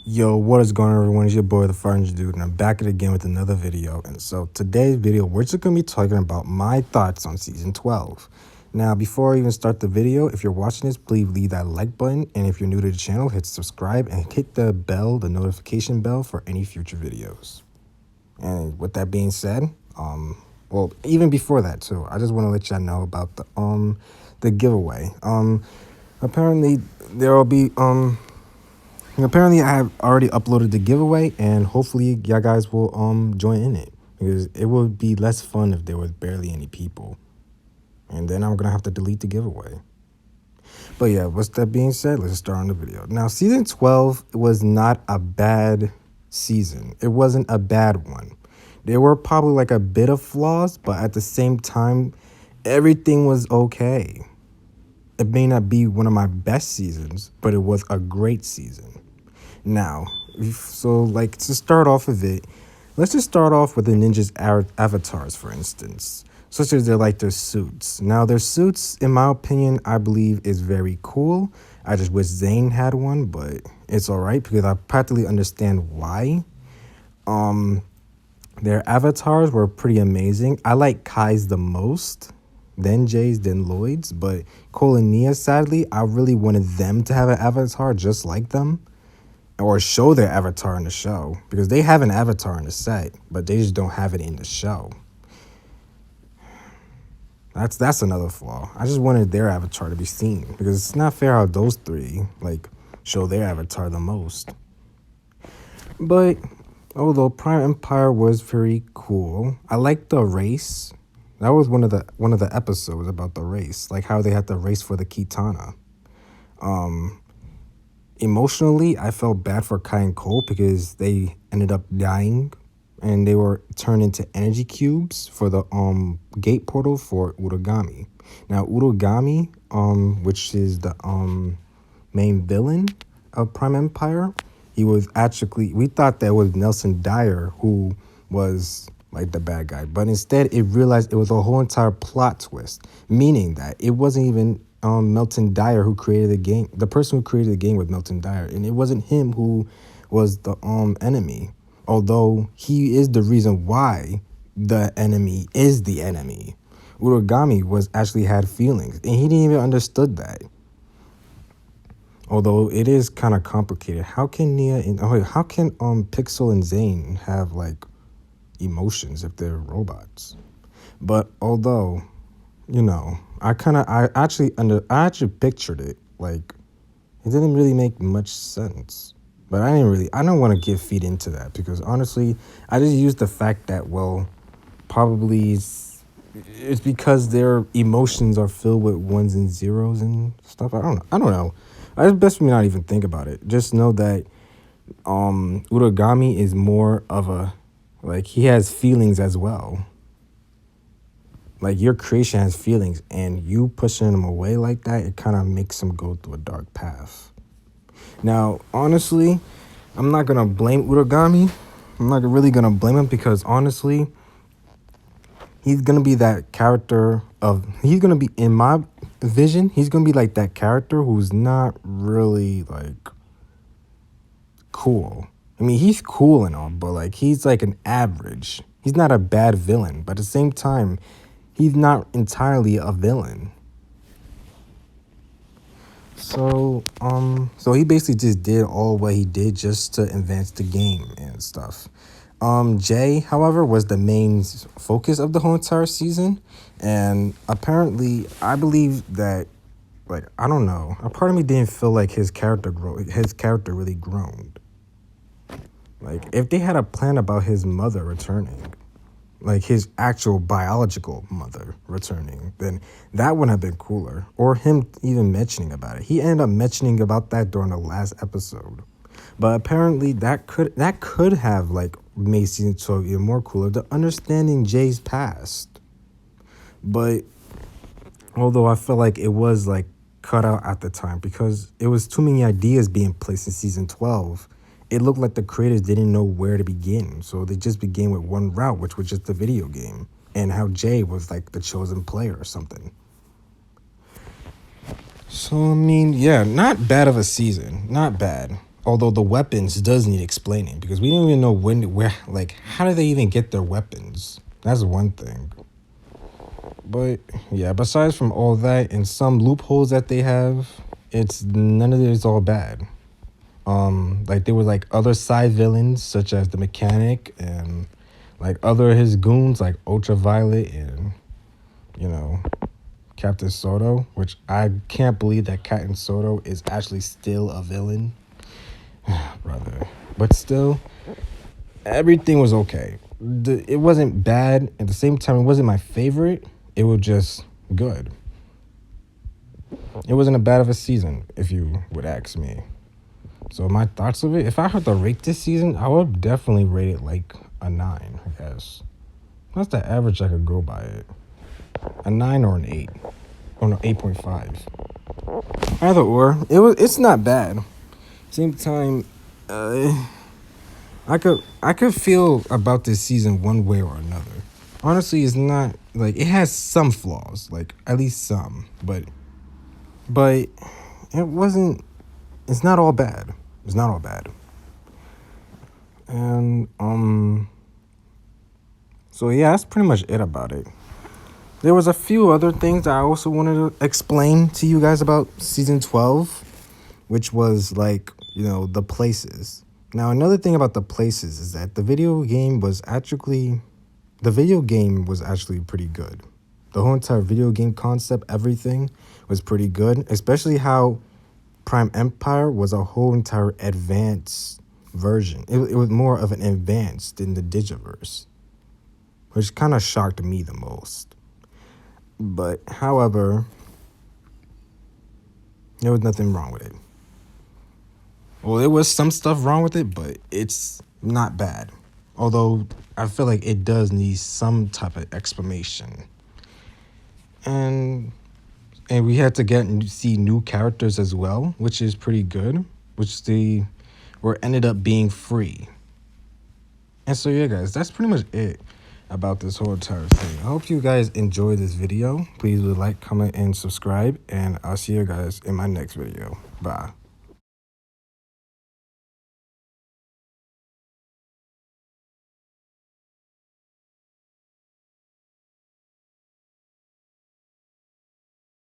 Yo, what is going on, everyone? It's your boy, the Fringe Dude, and I'm back at it again with another video. And so today's video, we're just going to be talking about my thoughts on Season 12. Now, before I even start the video, if you're watching this, please leave that like button. And if you're new to the channel, hit subscribe and hit the bell, the notification bell for any future videos. And with that being said, well, even before that too, I just want to let y'all know about the giveaway. Apparently there will be Apparently, I have already uploaded the giveaway, and hopefully, y'all guys will join in it, because it would be less fun if there was barely any people, and then I'm gonna have to delete the giveaway. But yeah, with that being said, let's start on the video. Now, season 12 was not a bad season. It wasn't a bad one. There were probably like a bit of flaws, but at the same time, everything was okay. It may not be one of my best seasons, but it was a great season. Now, so like to start off with it, let's just start off with the ninjas' avatars, for instance, such as their suits. Now, their suits, in my opinion, I believe is very cool. I just wish Zane had one, but it's all right because I practically understand why. Their avatars were pretty amazing. I like Kai's the most, then Jay's, then Lloyd's, but Cole and Nia, sadly, I really wanted them to have an avatar just like them, or show their avatar in the show, because they have an avatar in the set, but they just don't have it in the show. That's another flaw. I just wanted their avatar to be seen, because it's not fair how those three like show their avatar the most. But although Prime Empire was very cool, I liked the race. That was one of the episodes about the race, like how they had to race for the Kitana. Emotionally, I felt bad for Kai and Cole because they ended up dying, and they were turned into energy cubes for the gate portal for Uragami. Now, Uragami, which is the main villain of Prime Empire, he was actually, we thought that was Nelson Dyer who was like the bad guy, but instead it realized it was a whole entire plot twist, meaning that it wasn't even Melton Dyer who created the game. The person who created the game was Melton Dyer, and it wasn't him who was the enemy, although he is the reason why the enemy is the enemy. Uragami was actually had feelings, and he didn't even understood that. Although it is kind of complicated. How can Nia and how can Pixel and Zane have like emotions if they're robots? But although, you know, I actually pictured it, like it didn't really make much sense. But I don't want to feed into that, because honestly, I just used the fact that, well, probably it's because their emotions are filled with ones and zeros and stuff. I don't know. It's best for me not even think about it. Just know that Uragami is more of a, like, he has feelings as well. Like, your creation has feelings, and you pushing them away like that, it kind of makes them go through a dark path. Now, honestly, I'm not going to blame Uragami. I'm not really going to blame him, because honestly, he's going to be that character he's going to be, in my vision, he's going to be like that character who's not really, like, cool. I mean, he's cool and all, but, like, he's like an average. He's not a bad villain, but at the same time, he's not entirely a villain. So he basically just did all what he did just to advance the game and stuff. Jay, however, was the main focus of the whole entire season, and apparently, I believe that, like, I don't know, a part of me didn't feel like his character really grown. Like, if they had a plan about his mother returning, like his actual biological mother returning, then that would have been cooler. Or him even mentioning about it. He ended up mentioning about that during the last episode. But apparently that could have like made season 12 even more cooler, the understanding Jay's past. But although I feel like it was like cut out at the time, because it was too many ideas being placed in season 12. It looked like the creators didn't know where to begin, so they just began with one route, which was just the video game, and how Jay was like the chosen player or something. So, I mean, yeah, not bad of a season. Not bad. Although the weapons does need explaining because we don't even know how do they even get their weapons? That's one thing. But yeah, besides from all that and some loopholes that they have, none of it is all bad. Like there were like other side villains such as the mechanic and like other his goons like Ultraviolet and Captain Soto, which I can't believe that Captain Soto is actually still a villain. Brother. But still, everything was okay. It wasn't bad. At the same time, it wasn't my favorite. It was just good. It wasn't a bad of a season, if you would ask me. So my thoughts of it, if I had to rate this season, I would definitely rate it like a 9, I guess. That's the average I could go by it. A 9 or an 8. Oh no, 8.5. Either or, it's not bad. Same time, I could feel about this season one way or another. Honestly, it's not like it has some flaws, like at least some, but it wasn't. It's not all bad. It's not all bad. And so yeah, that's pretty much it about it. There was a few other things that I also wanted to explain to you guys about season 12, which was like, the places. Now, another thing about the places is that the video game was actually pretty good. The whole entire video game concept, everything was pretty good, especially how Prime Empire was a whole entire advanced version. It was more of an advanced than the Digiverse, which kind of shocked me the most. But, however, there was nothing wrong with it. Well, there was some stuff wrong with it, but it's not bad. Although, I feel like it does need some type of explanation. And we had to get and see new characters as well, which is pretty good. Which ended up being free. And so, yeah, guys, that's pretty much it about this whole entire thing. I hope you guys enjoyed this video. Please like, comment, and subscribe. And I'll see you guys in my next video. Bye.